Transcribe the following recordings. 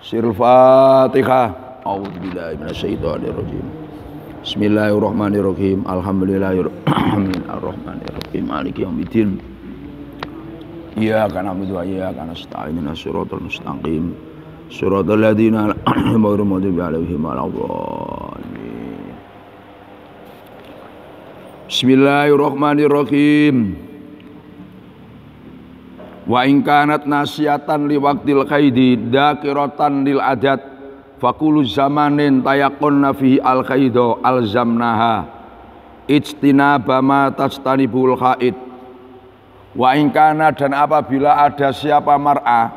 Sirul Fatihah. A'udzubillahi minasyaitonirrajim. Bismillahirrahmanirrahim. Alhamdulillahirrahmanirrahim. Maliki yaumiddin. Iyyaka na'budu wa iyyaka nasta'in. Ihdinas siratal mustaqim. Shiratal ladzina an'amta 'alaihim waladdallin. Bismillahirrahmanirrahim. Wa in kanat nasiatan li waqtil qaidi dzakiratan lil adat faqulu zamanin tayaqunna fihi al qaido alzamnaha ijtinaba ma tastanibul qaid. Wa in kana, dan apabila ada siapa mar'a,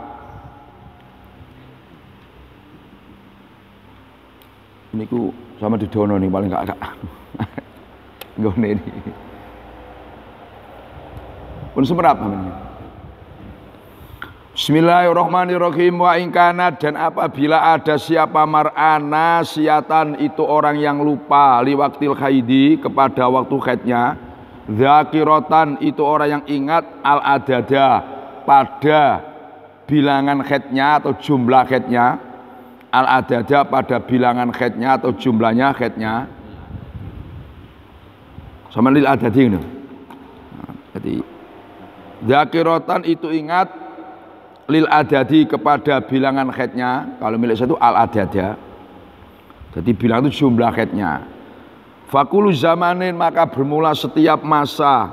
ini ku sama didono nih paling gak nggone ini pun semerap namanya. Bismillahirrahmanirrahim. Wa in kana, dan apabila ada siapa mar'a nasiatan, itu orang yang lupa, liwaktil khaidi, kepada waktu haidnya, dzakiratan, itu orang yang ingat, al adada, pada bilangan haidnya atau jumlah haidnya, al adada pada bilangan haidnya atau jumlahnya haidnya, sama lil adadi ini. Jadi dzakiratan itu ingat, lil adadi kepada bilangan haidnya, kalau milik satu al adada, jadi bilang itu jumlah haidnya. Fakulu zamanin, maka bermula setiap masa,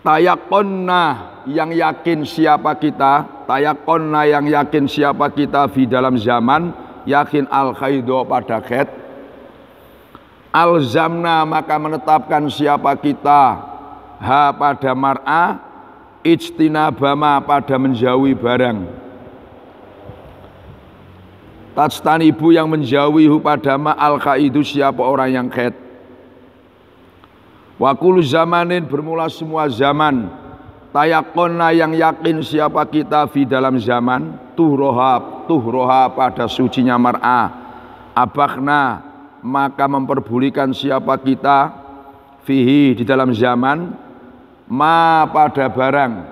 tayakonna, yang yakin siapa kita, tayakonna, yang yakin siapa kita, di dalam zaman, yakin al khaido pada haid, alzamna, maka menetapkan siapa kita, ha pada mar'a, ijtinabama, pada menjauhi barang, tajtanibu, yang menjauhi pada ma al khaidu, siapa orang yang haid. Wa kullu zamanin, bermula semua zaman, tayakonna, yang yakin siapa kita, di dalam zaman, tuhroha pada sucinya mar'a, abakhna, maka memperbolehkan siapa kita, fihi, di dalam zaman, ma pada barang,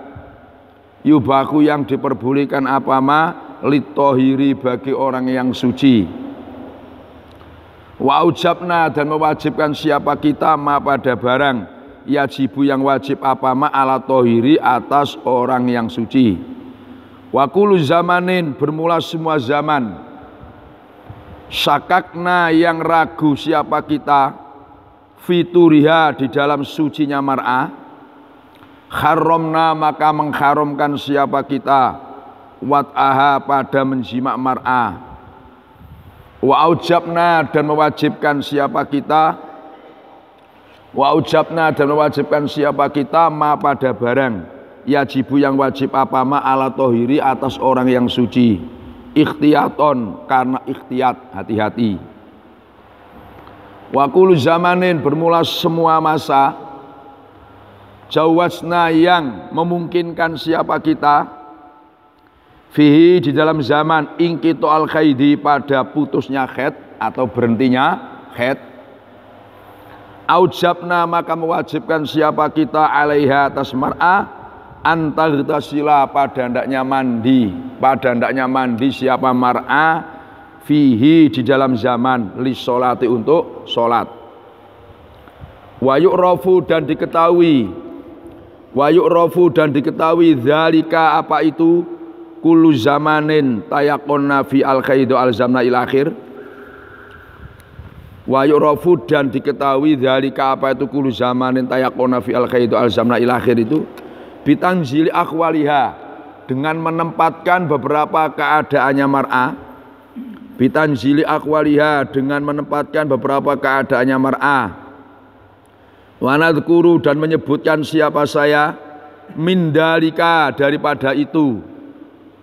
yubaku, yang diperbolehkan apa ma, litohiri, bagi orang yang suci. Wa ujabna, dan mewajibkan siapa kita, ma pada barang, yajibu, yang wajib apa ma, ala tohiri, atas orang yang suci. Wa kullu zamanin, bermula semua zaman, syakakna, yang ragu siapa kita, fituriha, di dalam sucinya mar'a, haramna, maka mengharamkan siapa kita, wat'aha, pada menjimak mar'a. Wa aujabna, dan mewajibkan siapa kita, wa aujabna, dan mewajibkan siapa kita, ma pada barang, yajibu, yang wajib apa ma, ala tohiri, atas orang yang suci, ikhtiyaton, karena ikhtiyat, hati-hati. Wa kullu zamanin, bermula semua masa, jawazna, yang memungkinkan siapa kita, fihi, di dalam zaman, ingkito al khaidi, pada putusnya haid atau berhentinya haid, aujabna, maka mewajibkan siapa kita, alaiha, atas mar'a, antaghtasila, pada hendaknya mandi siapa mar'a, fihi, di dalam zaman, li sholati, untuk sholat. Wa yu'rafu, dan diketahui, dzalika, apa itu, kullu zamanin tayaqonna fi al khaidu alzamna il akhir. Wa yu'rafu, dan diketahui, dzalika, apa itu, kullu zamanin tayaqonna fi al khaidu alzamna il akhir itu, bitanzili akhwaliha, dengan menempatkan beberapa keadaannya mar'a, bitanzili akhwaliha, dengan menempatkan beberapa keadaannya mar'a. Wa nadhkuru, dan menyebutkan siapa saya, mindalika, daripada itu,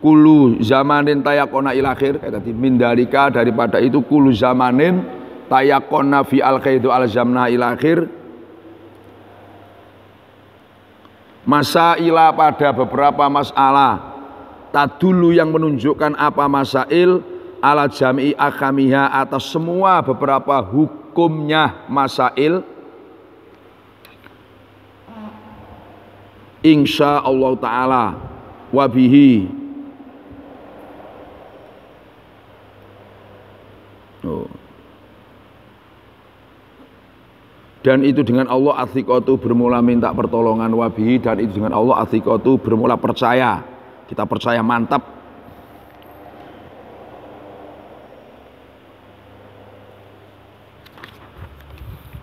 kullu zamanin tayaqonna il akhir, kayak tadi, mindalika, daripada itu, kullu zamanin tayaqonna fi al khaidu alzamna il akhir, masailah, pada beberapa masalah, tadulu, yang menunjukkan apa masail, ala jami'i akhamiha, atas semua beberapa hukumnya masail, insya Allah Ta'ala, wabihi, Oh. Dan itu dengan Allah athiqatu bermula minta pertolongan wabihi, dan itu dengan Allah athiqatu bermula percaya. Kita percaya mantap.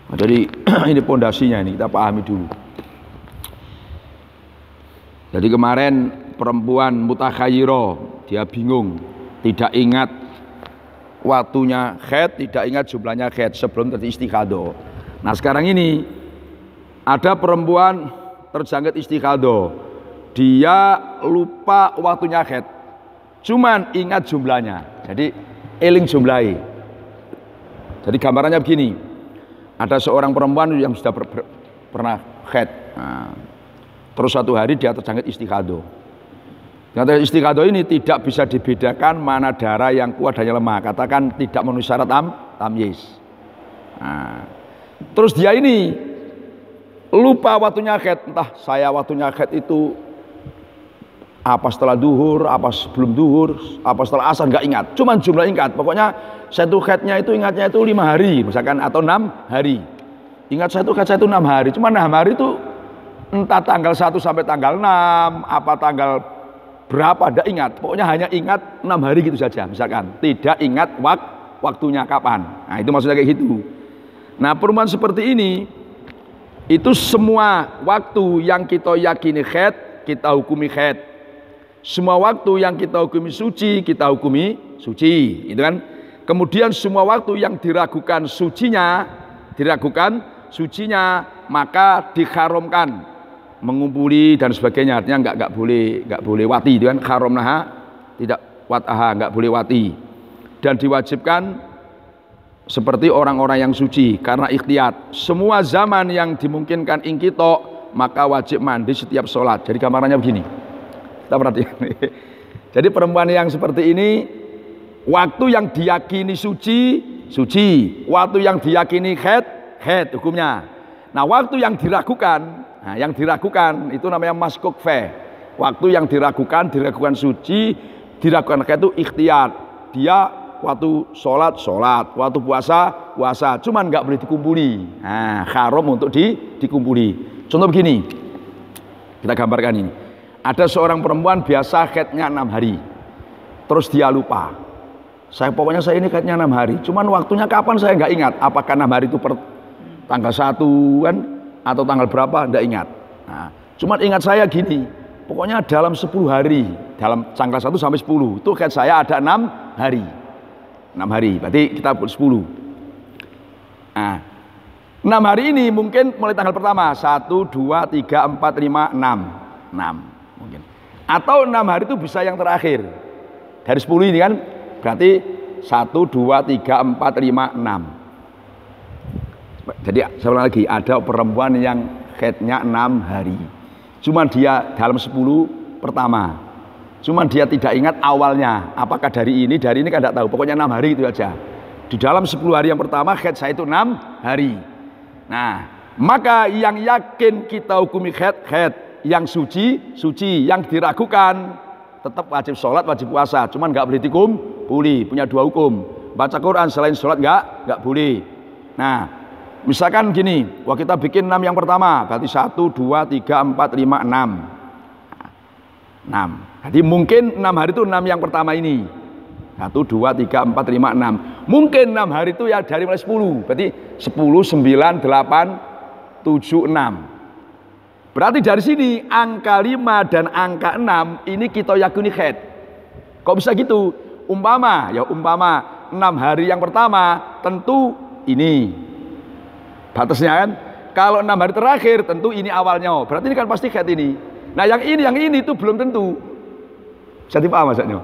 Nah, jadi ini pondasinya ini kita pahami dulu. Jadi kemarin perempuan mutakhayiro, dia bingung, tidak ingat waktunya haid, tidak ingat jumlahnya haid sebelum terjadi istikhadah. Nah sekarang ini ada perempuan terjangkit istikhadah, dia lupa waktunya haid, cuman ingat jumlahnya, jadi eling jumlahi. Jadi gambarannya begini, ada seorang perempuan yang sudah pernah haid, nah, terus suatu hari dia terjangkit istikhadah. Ternyata istikhadah ini tidak bisa dibedakan mana darah yang kuat dan yang lemah, katakan tidak memenuhi syarat tamyiz. Nah, terus dia ini lupa waktunya haid, entah saya waktunya haid itu apa setelah duhur, apa sebelum duhur, apa setelah asar, nggak ingat, cuman jumlah ingat. Pokoknya saya tuh haidnya itu ingatnya itu 5 hari misalkan, atau 6 hari. Ingat saya tuh haid saya itu 6 hari, cuman 6 hari itu entah tanggal 1 sampai tanggal 6, apa tanggal berapa, tidak ingat. Pokoknya hanya ingat 6 hari gitu saja misalkan, tidak ingat waktunya kapan. Nah itu maksudnya kayak gitu. Nah perempuan seperti ini, itu semua waktu yang kita yakini haid, kita hukumi haid. Semua waktu yang kita hukumi suci, kita hukumi suci, itu kan. Kemudian semua waktu yang diragukan sucinya, maka diharamkan mengumpuli dan sebagainya. Artinya nggak boleh wati, itu kan. Haramnaha, tidak wataha, nggak boleh wati. Dan diwajibkan seperti orang-orang yang suci karena ikhtiyat. Semua zaman yang dimungkinkan ingkito, maka wajib mandi setiap sholat. Jadi gambarannya begini, kita perhatikan. Jadi perempuan yang seperti ini, waktu yang diyakini suci, waktu yang diyakini haid hukumnya. Nah waktu yang diragukan itu namanya maskuk fe. Waktu yang diragukan suci, diragukan haid itu ikhtiyat. Dia waktu sholat, waktu puasa, cuman nggak boleh dikumpuli. Nah, haram untuk dikumpuli. Contoh begini, kita gambarkan ini. Ada seorang perempuan biasa haidnya 6 hari, terus dia lupa. Pokoknya saya ini haidnya 6 hari, cuman waktunya kapan saya nggak ingat. Apakah 6 hari itu tanggal 1 kan, atau tanggal berapa? Nggak ingat. Nah, cuman ingat saya gini, pokoknya dalam 10 hari, dalam tanggal 1 sampai 10, itu haid saya ada 6 hari. 6 hari, berarti kita 10. Nah, 6 hari ini mungkin mulai tanggal pertama 1, 2, 3, 4, 5, 6 mungkin. Atau 6 hari itu bisa yang terakhir dari 10 ini kan, berarti 1, 2, 3, 4, 5, 6. Jadi saya ulang lagi, ada perempuan yang haidnya 6 hari, cuman dia dalam 10 pertama, cuman dia tidak ingat awalnya, apakah dari ini kan tidak tahu, pokoknya 6 hari itu aja. Di dalam 10 hari yang pertama haid saya itu 6 hari. Nah maka yang yakin kita hukumi haid, yang suci, yang diragukan tetap wajib sholat, wajib puasa, cuman nggak boleh dikumpuli, punya 2 hukum. Baca Quran selain sholat nggak boleh. Nah misalkan gini, wah kita bikin 6 yang pertama, berarti 1, 2, 3, 4, 5, 6. Jadi mungkin 6 hari itu 6 yang pertama ini, 1, 2, 3, 4, 5, 6. Mungkin 6 hari itu ya dari mulai 10, berarti 10, 9, 8, 7, 6. Berarti dari sini angka 5 dan angka 6 ini kita yakini haid. Kok bisa gitu? Umpama 6 hari yang pertama tentu ini batasnya kan. Kalau 6 hari terakhir tentu ini awalnya. Berarti ini kan pasti haid ini. Nah yang ini itu belum tentu. Jadi paham maksudnya?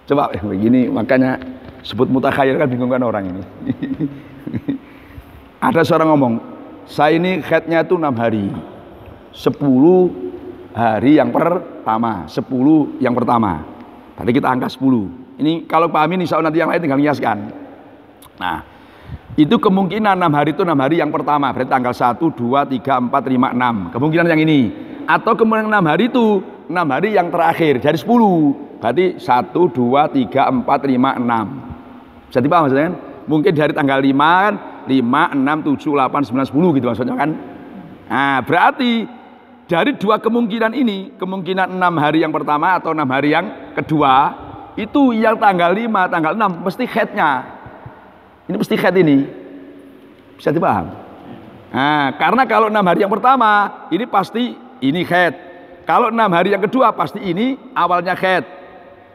Coba begini, makanya sebut mutakhayir kan bingung kan orang ini. Ada seorang ngomong, saya ini haidnya itu 6 hari, 10 hari yang pertama, 10 yang pertama. Tadi kita angka 10. Ini kalau pahami nih, nanti yang lain tinggal ngiaskan. Nah, itu kemungkinan 6 hari itu 6 hari yang pertama, berarti tanggal 1, 2, 3, 4, 5, 6. Kemungkinan yang ini. Atau kemungkinan 6 hari itu 6 hari yang terakhir dari 10. Berarti 1, 2, 3, 4, 5, 6. Bisa dipaham maksudnya kan? Mungkin dari tanggal 5 kan 5, 6, 7, 8, 9, 10 gitu maksudnya kan. Nah, berarti dari dua kemungkinan ini, kemungkinan 6 hari yang pertama atau 6 hari yang kedua, itu yang tanggal 5, tanggal 6 mesti headnya. Ini mesti head ini. Bisa dipaham? Nah, karena kalau 6 hari yang pertama, ini pasti ini head. Kalau 6 hari yang kedua, pasti ini awalnya head.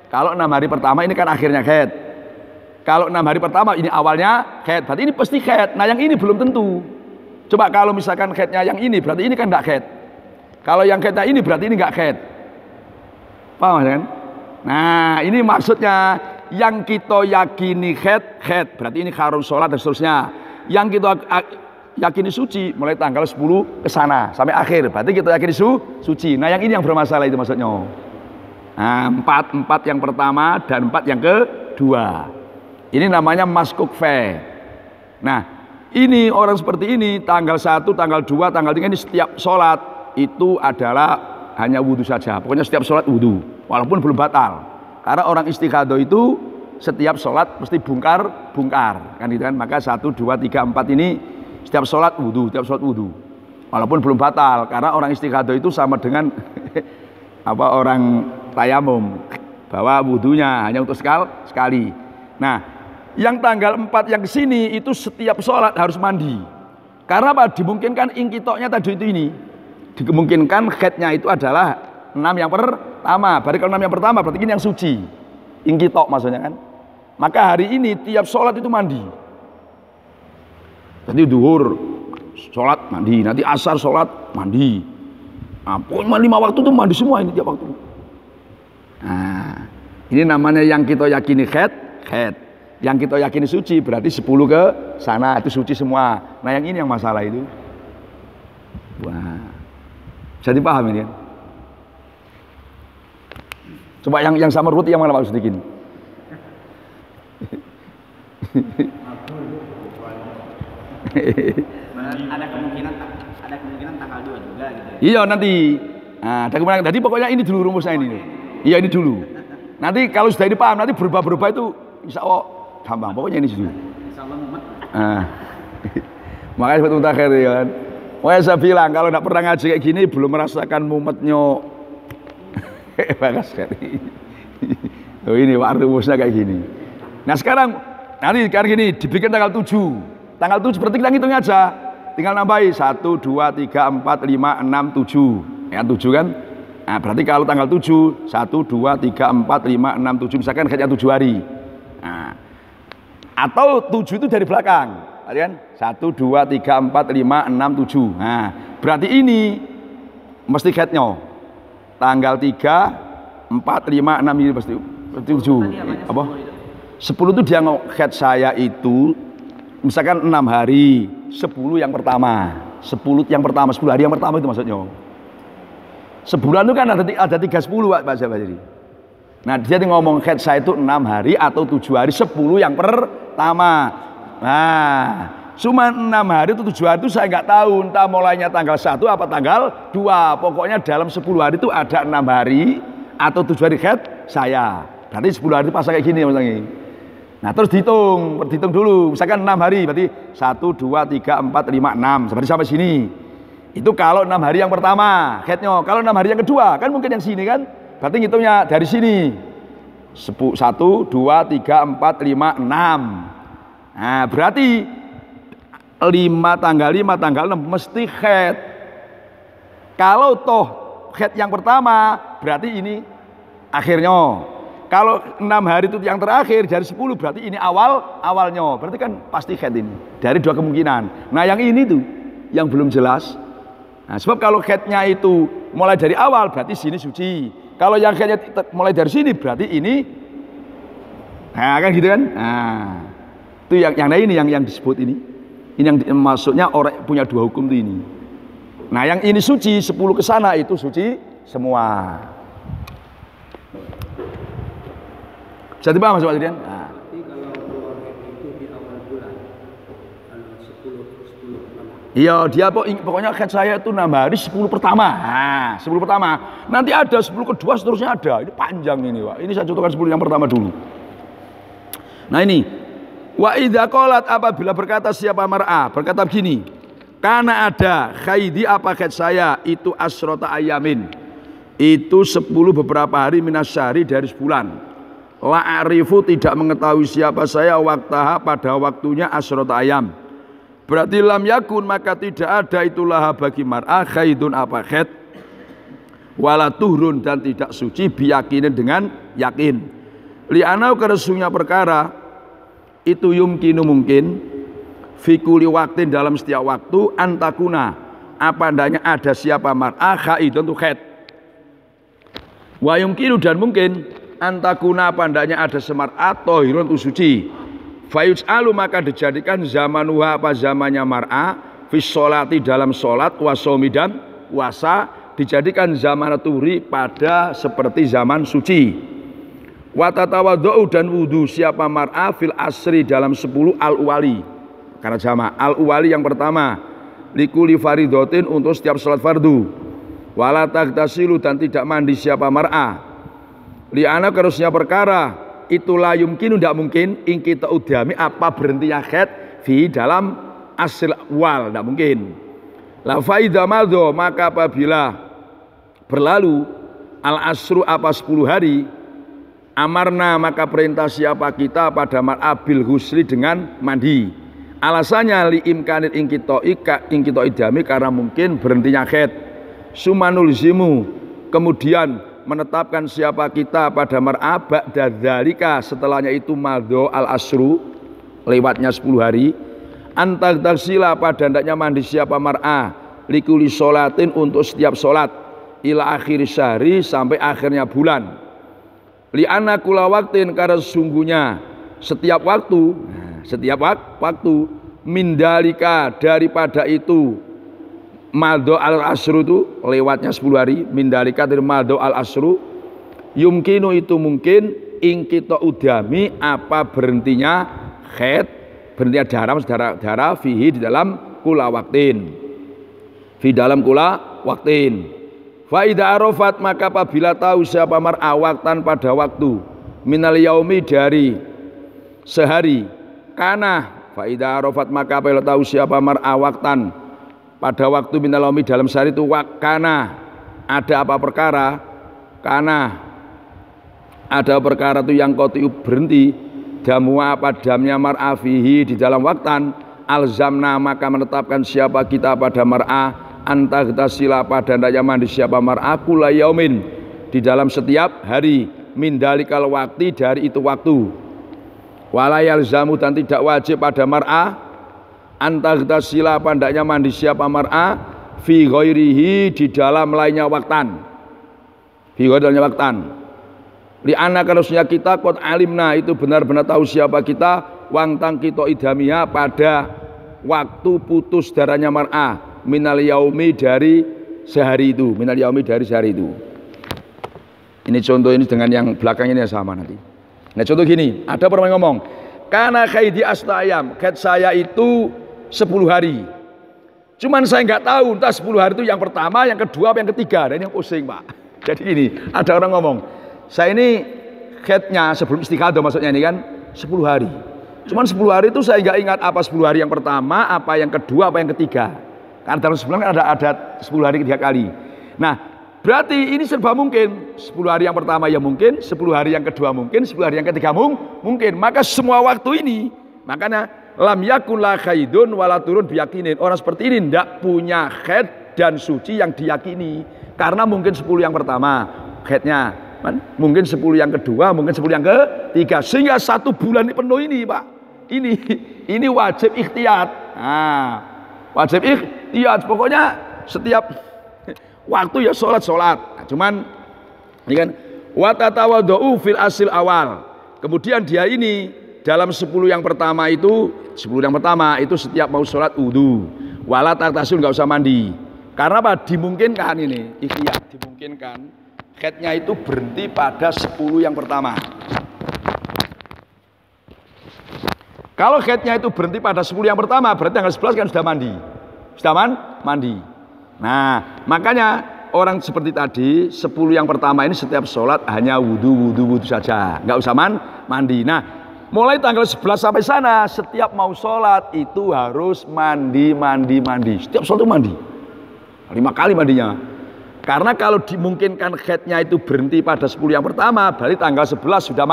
Kalau 6 hari pertama, ini kan akhirnya head. Kalau 6 hari pertama, ini awalnya head. Berarti ini pasti head. Nah, yang ini belum tentu. Coba kalau misalkan headnya yang ini, berarti ini kan enggak head. Kalau yang headnya ini, berarti ini enggak head. Paham kan? Nah, ini maksudnya yang kita yakini head. Berarti ini harum sholat dan seterusnya. Yang kita yakini suci mulai tanggal 10 ke sana sampai akhir. Berarti kita yakini suci. Nah, yang ini yang bermasalah itu maksudnya. Nah, 4 yang pertama dan 4 yang kedua. Ini namanya maskuk fe. Nah, ini orang seperti ini tanggal 1, tanggal 2, tanggal 3 ini setiap sholat itu adalah hanya wudhu saja. Pokoknya setiap sholat wudhu, walaupun belum batal. Karena orang istighadah itu setiap sholat mesti bungkar, kan gitu kan. Maka 1, 2, 3, 4 ini setiap sholat wudhu, walaupun belum batal. Karena orang istighadah itu sama dengan orang tayamum, bahwa wudhunya hanya untuk sekali. Nah, yang tanggal 4 yang kesini itu setiap sholat harus mandi. Karena apa? Dimungkinkan ingkitoknya tadi itu ini. Dimungkinkan headnya itu adalah 6 yang pertama. Berarti kalau 6 yang pertama berarti ini yang suci. Ingkitok maksudnya kan. Maka hari ini tiap sholat itu mandi. Jadi duhur sholat mandi, nanti asar sholat mandi. Nah, pokoknya 5 waktu itu mandi semua ini tiap waktu. Nah, ini namanya yang kita yakini head. Yang kita yakini suci berarti 10 ke sana itu suci semua. Nah, yang ini yang masalah itu. Wah, bisa dipahami ini ya? Coba yang sama ruti yang mana Pak Sudikin? Ada kemungkinan tanggal 2 juga gitu. Iya nanti. Nah, ada kemungkinan. Jadi pokoknya ini dulu rumusnya ini. Iya ini dulu. Nanti kalau sudah dipaham nanti berubah itu insya Allah gampang. Pokoknya ini dulu. Insya Allah mumet. Makanya sebut mutakhir ya kan. Makanya saya bilang kalau tidak pernah ngaji kayak gini belum merasakan mumetnya. Bagus sekali. Oh ini rumusnya kayak gini. Nah sekarang nanti kan gini dibikin tanggal 7. Tanggal 7 berarti kita ngitungnya aja. Tinggal nambahi 1, 2, 3, 4, 5, 6, 7. Ya 7 kan. Nah berarti kalau tanggal 7 1, 2, 3, 4, 5, 6, 7 misalkan kayaknya 7 hari. Nah, atau 7 itu dari belakang. Kan? 1, 2, 3, 4, 5, 6, 7. Nah berarti ini mesti headnya tanggal 3, 4, 5, 6 ini pasti 7. Apa? 10 itu dia head saya itu misalkan 6 hari 10 yang pertama 10 hari yang pertama itu maksudnya sebulan itu kan ada 30 Pak jadi. Nah dia ngomong head saya itu 6 hari atau 7 hari 10 yang pertama. Nah cuma 6 hari atau 7 hari itu saya nggak tahu entah mulainya tanggal 1 apa tanggal 2. Pokoknya dalam 10 hari itu ada 6 hari atau 7 hari head saya. Berarti 10 hari itu pasang kayak gini maksudnya. Nah terus dihitung dulu. Misalkan 6 hari berarti 1, 2, 3, 4, 5, 6. Seperti sampai sini. Itu kalau 6 hari yang pertama headnya. Kalau 6 hari yang kedua kan mungkin yang sini kan. Berarti ngitungnya dari sini 1, 2, 3, 4, 5, 6. Nah berarti 5 tanggal 6 mesti head. Kalau toh head yang pertama berarti ini akhirnya. Kalau 6 hari itu yang terakhir dari 10 berarti ini awalnya. Berarti kan pasti head ini. Dari dua kemungkinan. Nah yang ini tuh yang belum jelas. Nah, sebab kalau headnya itu mulai dari awal berarti sini suci. Kalau yang headnya mulai dari sini berarti ini. Nah kan gitu kan. Nah itu yang ini yang disebut ini. Ini yang maksudnya orang punya dua hukum tuh ini. Nah yang ini suci 10 ke sana itu suci semua. Bisa dipaham Mas Pak Judian? Nah. Berarti kalau keluar itu di awal bulan, kalau 10 pertama. Iya, dia pokoknya head saya itu 6 hari 10 pertama. Nah, 10 pertama. Nanti ada 10 kedua seterusnya ada. Ini panjang ini, Pak. Ini saya contohkan 10 yang pertama dulu. Nah, ini Wa idza qalat, apabila berkata siapa mar'ah, berkata begini, karena ada khaidi apa khaid saya itu asrota ayamin, itu 10 beberapa hari minasyari dari sebulan. La arifu, tidak mengetahui siapa saya waktaha pada waktunya asrota ayam. Berarti lam yakun, maka tidak ada itulah bagi mar'ah khaidun apa khaid, wala tuhrun, dan tidak suci biyakinin dengan yakin. Li'anau, keresungnya perkara itu yumkinu mungkin fikuli waktin dalam setiap waktu antakuna apa andanya ada siapa mar'ah khaidun tu khaid. Wa yumkinu, dan mungkin antakuna apa andanya ada semar'ah tohirun tu suci. Fayuj'alu, maka dijadikan zamanuha apa zamannya mar'ah fis sholati dalam sholat wasomi dan puasa, dijadikan zaman turi pada seperti zaman suci. Watatawadhu, dan wudhu siapa mar'ah fil asri dalam 10 al-uwali, karena jama al-uwali yang pertama, likuli faridotin untuk setiap salat fardu. Wala tagtasilu, dan tidak mandi siapa mar'ah li'ana, kerusnya perkara itulah yumkinu, tidak mungkin ingkita udami apa berhentinya khaid fi dalam asl wal, tidak mungkin. La faida madho, maka apabila berlalu al asru apa 10 hari, amarna, maka perintah siapa kita pada mar'ah bil husli dengan mandi. Alasannya li imkanit ingkito idami, karena mungkin berhentinya khaid. Sumanul zimu, kemudian menetapkan siapa kita pada mar'ah ba'da dzalika, setelahnya itu madho al asru, lewatnya 10 hari, antagtaksila, pada hendaknya mandi siapa mar'ah likuli sholatin untuk setiap sholat, ila akhir syahri, sampai akhirnya bulan. Li'anna kula waktin, karena sesungguhnya setiap waktu, waktu mindalika, daripada itu madho al asru, itu lewatnya 10 hari, mindalika dari madho al asru, yumkinu, itu mungkin ingkito udami apa berhentinya khaid, berhentinya darah fihi di dalam kula waktin, fi dalam kula waktin. Faida arafat, maka apabila tahu siapa mar'ah waktan pada waktu minal yaumi dari sehari, kana faida arafat, maka apabila tahu siapa mar'ah waktan pada waktu minal yaumi dalam sehari itu kana ada apa perkara, kana ada perkara itu yang kotiu berhenti damua apa damnya mar'ah fihi di dalam waktan, alzamna, maka menetapkan siapa kita pada mar'ah antagtasila, pada hendaknya mandi siapa mar'ah kula yaumin di dalam setiap hari min dalikal wakti, dari itu waktu. Wala yalzamu, dan tidak wajib pada mar'ah antagtasila, pada hendaknya mandi siapa mar'ah fi ghairihi di dalam lainnya waktan, fi ghairihi waktan. Li'anna, karena kita qad alimna, itu benar-benar tahu siapa kita wang tangkito idamiha, pada waktu putus darahnya mar'ah minal yaumi dari sehari itu, minal yaumi dari sehari itu. Ini contoh ini dengan yang belakang ini sama nanti. Nah contoh gini, ada orang ngomong, karena khaidi astayam, khaid saya itu 10 hari. Cuman saya nggak tahu entah 10 hari itu yang pertama, yang kedua, apa yang ketiga, dan yang pusing Pak. Jadi gini, ada orang ngomong, saya ini khaidnya sebelum istikhadah, maksudnya ini kan 10 hari. Cuman 10 hari itu saya nggak ingat apa 10 hari yang pertama, apa yang kedua, apa yang ketiga. Karena dalam sebulan kan ada 10 hari 3 kali. Nah, berarti ini serba mungkin. 10 hari yang pertama ya mungkin, 10 hari yang kedua mungkin, 10 hari yang ketiga mungkin. Maka semua waktu ini, makanya lam yakun la khaidun wala turun biyakinin. Orang seperti ini tidak punya khaid dan suci yang diyakini. Karena mungkin 10 yang pertama khaidnya, mungkin 10 yang kedua, mungkin 10 yang ketiga. Sehingga 1 bulan penuh ini Pak, ini wajib ikhtiyat. Nah, wajib ikhtiyat, pokoknya setiap waktu ya sholat. Nah, cuman ini kan watatawadhu fil asil awal. Kemudian dia ini dalam 10 yang pertama itu, 10 yang pertama itu setiap mau sholat wudu. Wala taktasul, nggak usah mandi. Karena apa? Dimungkinkan ini ikhtiyat, dimungkinkan khaidnya itu berhenti pada 10 yang pertama. Kalau khaidnya itu berhenti pada 10 yang pertama, berarti tanggal 11 kan sudah mandi. Sudah mandi. Nah, makanya orang seperti tadi 10 yang pertama ini setiap sholat hanya wudu saja, nggak usah mandi. Nah, mulai tanggal 11 sampai sana, setiap mau sholat itu harus mandi. Setiap sholat itu mandi. 5 kali mandinya. Karena kalau dimungkinkan haidnya itu berhenti pada 10 yang pertama, berarti tanggal 11 sudah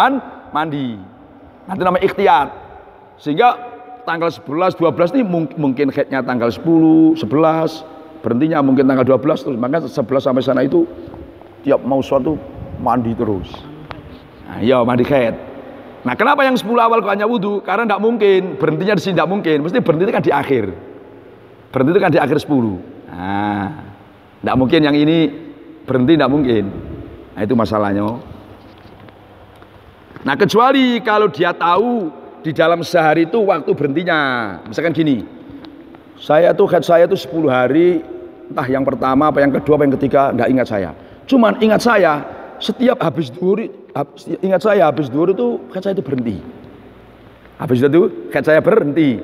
mandi. Nanti namanya ikhtiyat. Sehingga tanggal 11, 12 ini mungkin haidnya tanggal 10, 11, berhentinya mungkin tanggal 12 terus. Maka 11 sampai sana itu tiap mau sholat itu mandi terus. Nah, iya mandi haid. Nah, kenapa yang 10 awal kok hanya wudhu? Karena tidak mungkin, berhentinya di sini tidak mungkin. Mesti berhenti kan di akhir. Berhenti itu kan di akhir 10. Nah, tidak mungkin yang ini berhenti, tidak mungkin. Nah, itu masalahnya. Nah, kecuali kalau dia tahu di dalam sehari itu waktu berhentinya. Misalkan gini, haid saya itu 10 hari, entah yang pertama apa yang kedua apa yang ketiga, nggak ingat saya. Cuman ingat saya setiap habis duhur itu haid saya itu berhenti. Habis itu haid saya berhenti.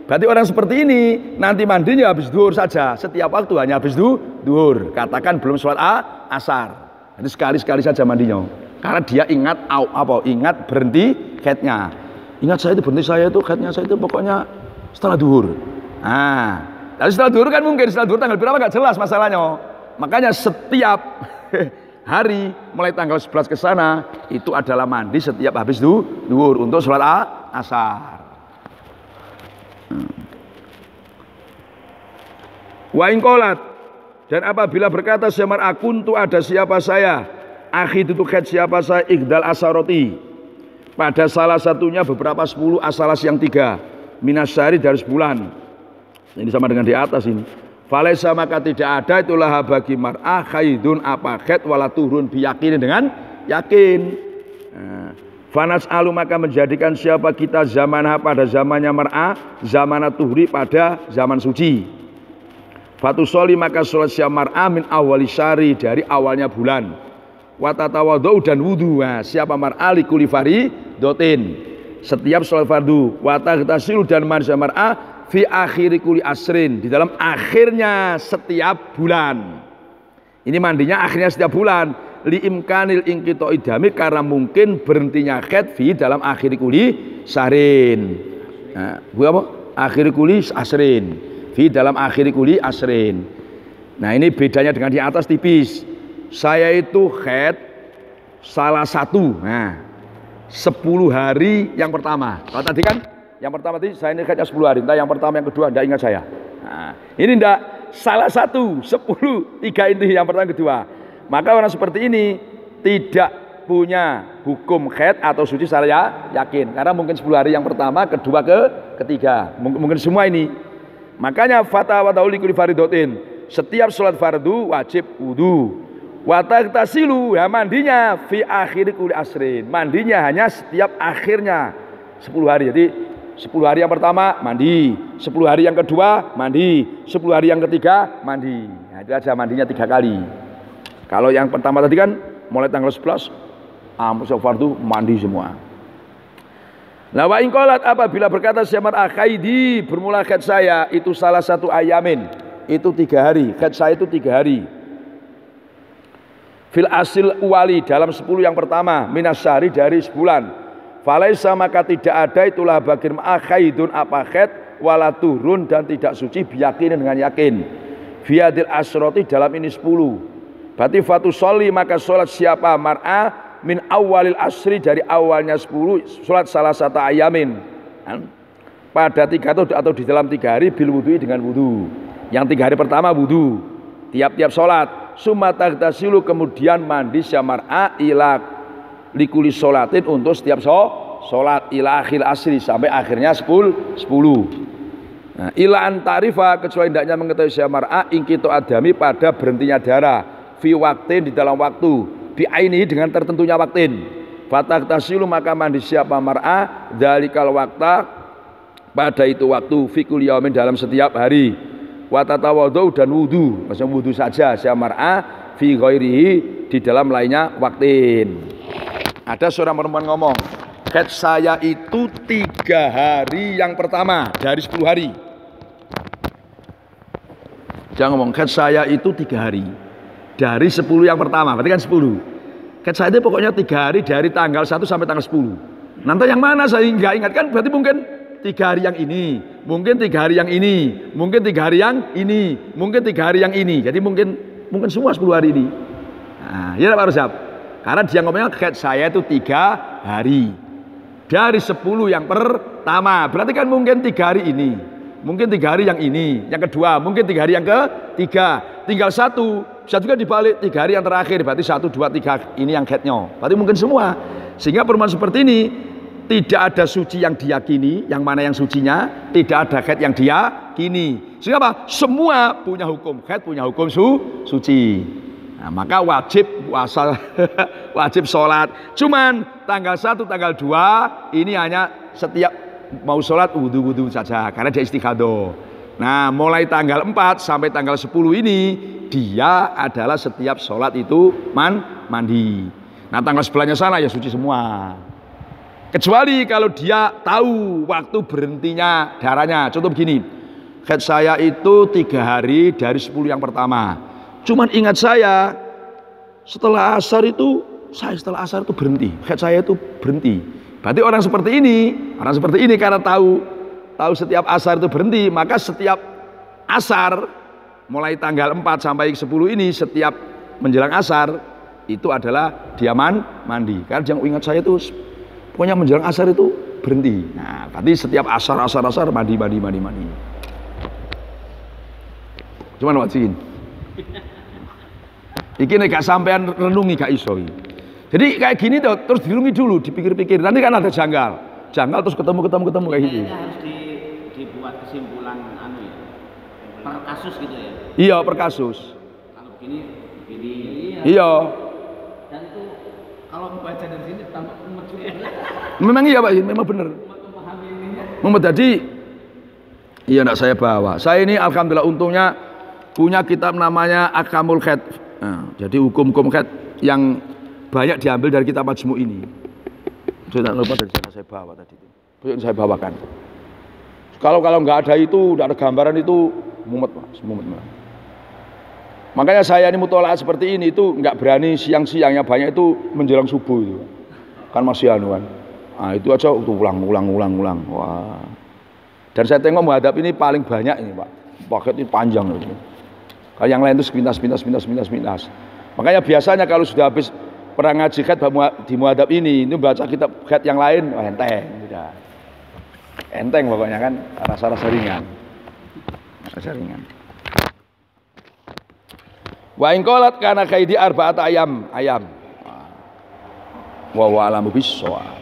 Berarti orang seperti ini nanti mandinya habis duhur saja. Setiap waktu hanya habis duhur. Katakan belum sholat asar. Jadi sekali-sekali saja mandinya. Karena dia ingat ingat berhenti haidnya. Ingat saya itu berhenti haidnya saya itu pokoknya setelah duhur. Nah, tapi setelah duhur kan mungkin setelah duhur tanggal berapa nggak jelas masalahnya. Makanya setiap hari mulai tanggal 11 ke sana itu adalah mandi setiap habis duhur untuk sholat asar. Wa ingkolat, dan apabila berkata siamar akun tu ada siapa saya, akhid itu haid siapa saya, ikdal asaroti pada salah satunya beberapa 10 asalas yang 3 minasyari dari sebulan. Ini sama dengan di atas ini. Falaisa maka tidak ada itulah bagi mar'ah khaidun apa haid wala turun biyakini dengan yakin. Fanas alu maka menjadikan siapa kita zamanah pada zamannya mar'ah, zamanah tuhri pada zaman suci. Fatusoli maka sholat siapa mar'ah min awali syari dari awalnya bulan. Watatawadhu dan wudhu. Nah, siapa mar'ah likuli faridotin setiap sholat fardu. Watatasilu dan mandi siapa mar'ah fi akhiri kuli asrin di dalam akhirnya setiap bulan. Ini mandinya akhirnya setiap bulan. Li imkanil ingkito idami karena mungkin berhentinya haid fi dalam akhir kuli sarin. Nah, apa? Akhir kuli asrin. Fi dalam akhir kuli asrin. Nah, ini bedanya dengan di atas tipis. Saya itu haid salah satu. Nah, 10 hari yang pertama. Kalau tadi kan yang pertama tadi saya ini haidnya 10 hari. Entah yang pertama yang kedua enggak ingat saya. Nah, ini enggak salah satu 10 3 inti yang pertama yang kedua. Maka orang seperti ini tidak punya hukum haid atau suci secara yakin. Karena mungkin 10 hari yang pertama, kedua, ketiga. Mungkin semua ini. Makanya fatwa tauli kuli faridotin. Setiap sholat fardu wajib wudu. Watatasilu ya mandinya fi akhir kuli asrin. Mandinya hanya setiap akhirnya 10 hari. Jadi 10 hari yang pertama mandi, 10 hari yang kedua mandi, 10 hari yang ketiga mandi. Nah, itu aja mandinya 3 kali. Kalau yang pertama tadi kan mulai tanggal 11 fardu mandi semua. Nah, wa ingkolat apabila berkata siamar akhaidi bermula haid saya itu salah satu ayamin itu 3 hari. Haid saya itu 3 hari. Fil asil wali dalam 10 yang pertama minasyari dari sebulan. Falaisa maka tidak ada itulah bagi akhaidun apa haid wala turun dan tidak suci biyakinin dengan yakin. Fiadil asroti dalam ini 10. Berarti fatu soli maka sholat siapa mar'ah min awalil asri dari awalnya 10 sholat salah satu ayamin pada 3 atau di dalam 3 hari bil wudhu dengan wudhu. Yang 3 hari pertama wudhu tiap-tiap sholat summa taghtasilu kemudian mandi syamar'a ila likuli sholatin untuk setiap sholat ila akhir asri sampai akhirnya 10. Nah, ila antarifa kecuali hendaknya mengetahui syamar'a ingkito adami pada berhentinya darah fi waktin di dalam waktu bi ainihi dengan tertentunya waktin. Fataghtasilu maka mandi siapa mar'ah dalikal wakta pada itu waktu fi kulli yaumin dalam setiap hari. Wa tatawadhu dan wudu, maksudnya wudu saja siapa mar'ah fi ghairihi di dalam lainnya waktin. Ada seorang perempuan ngomong, haid saya itu 3 hari yang pertama dari 10 hari. Dia ngomong haid saya itu 3 hari dari 10 yang pertama, berarti kan 10. Haid saya itu pokoknya 3 hari dari tanggal 1 sampai tanggal 10. Nanti yang mana saya nggak ingat kan berarti mungkin 3 hari yang ini, mungkin 3 hari yang ini, mungkin 3 hari yang ini, mungkin 3 hari yang ini. Jadi mungkin semua 10 hari ini. Nah, ya Pak Rusab. Karena dia ngomongnya haid saya itu 3 hari. Dari 10 yang pertama. Berarti kan mungkin 3 hari ini, mungkin 3 hari yang ini, yang kedua, mungkin 3 hari yang ketiga. Tinggal 1, bisa juga dibalik 3 hari yang terakhir. Berarti 1, 2, 3 ini yang haidnya. Berarti mungkin semua. Sehingga perempuan seperti ini tidak ada suci yang diyakini, yang mana yang sucinya, tidak ada haid yang diyakini. Sehingga apa? Semua punya hukum haid, punya hukum suci. Nah, maka wajib puasa, wajib sholat. Cuman tanggal 1, tanggal 2 ini hanya setiap mau sholat wudu saja, karena dia istighadah. Nah, mulai tanggal 4 sampai tanggal 10 ini dia adalah setiap sholat itu mandi. Nah, tanggal sebelahnya sana ya suci semua. Kecuali kalau dia tahu waktu berhentinya darahnya. Contoh begini, haid saya itu 3 hari dari 10 yang pertama. Cuman ingat saya setelah asar itu berhenti. Haid saya itu berhenti. Berarti orang seperti ini karena tahu setiap asar itu berhenti, maka setiap asar mulai tanggal 4 sampai 10 ini setiap menjelang asar itu adalah dia mandi. Karena yang ingat saya itu pokoknya menjelang asar itu berhenti. Nah, berarti setiap asar mandi. Cuman wajib. Iki nek gak sampean renungi gak iso. Jadi kayak gini tuh, terus dirungi dulu, dipikir-pikir. Nanti kan ada janggal terus ketemu kayak gitu. Harus dibuat kesimpulan per kasus gitu ya. Iya, per kasus. Kalau begini. Iya. Dan itu kalau membaca dari sini tampak umat juga. Memang iya Pak, memang benar. Muhammad tadi iya enggak saya bawa. Saya ini alhamdulillah untungnya punya kitab namanya Ahkamul Haid. Nah, jadi hukum-hukum haid yang banyak diambil dari kitab Majmu' ini. Saya tak lupa dari sana saya bawa tadi itu. Yang saya bawakan. Kalau nggak ada itu, nggak ada gambaran itu mumet. Makanya saya ini mutola'ah seperti ini itu nggak berani siang-siangnya banyak itu menjelang subuh itu. Kan masih anuan. Nah, itu aja ulang. Wah. Dan saya tengok menghadap ini paling banyak ini, Pak. Paket ini panjang itu. Kalau yang lain itu sepintas. Makanya biasanya kalau sudah habis perang ngaji haid di muhadab ini baca kitab haid yang lain, enteng. Udah. Enteng pokoknya kan, rasa-rasa ringan. Wa in qalat kana kaidi arba'at ayam. Wa a'lamu bis-shawab.